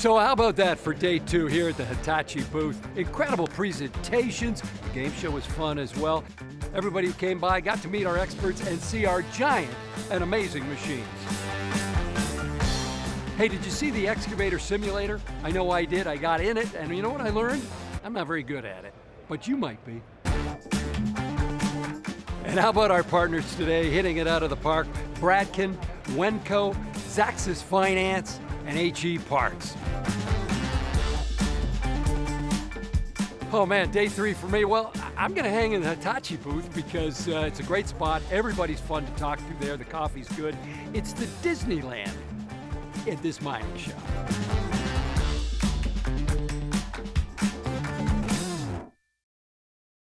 So how about that for day 2 here at the Hitachi booth? Incredible presentations. The game show was fun as well. Everybody who came by got to meet our experts and see our giant and amazing machines. Hey, did you see the excavator simulator? I know I did. I got in it, and you know what I learned? I'm not very good at it, but you might be. And how about our partners today hitting it out of the park? Bradkin, Wenco, Zaxis Finance, and HE Parts. Oh man, day 3 for me. Well, I'm gonna hang in the Hitachi booth because it's a great spot. Everybody's fun to talk to there. The coffee's good. It's the Disneyland at this mining shop.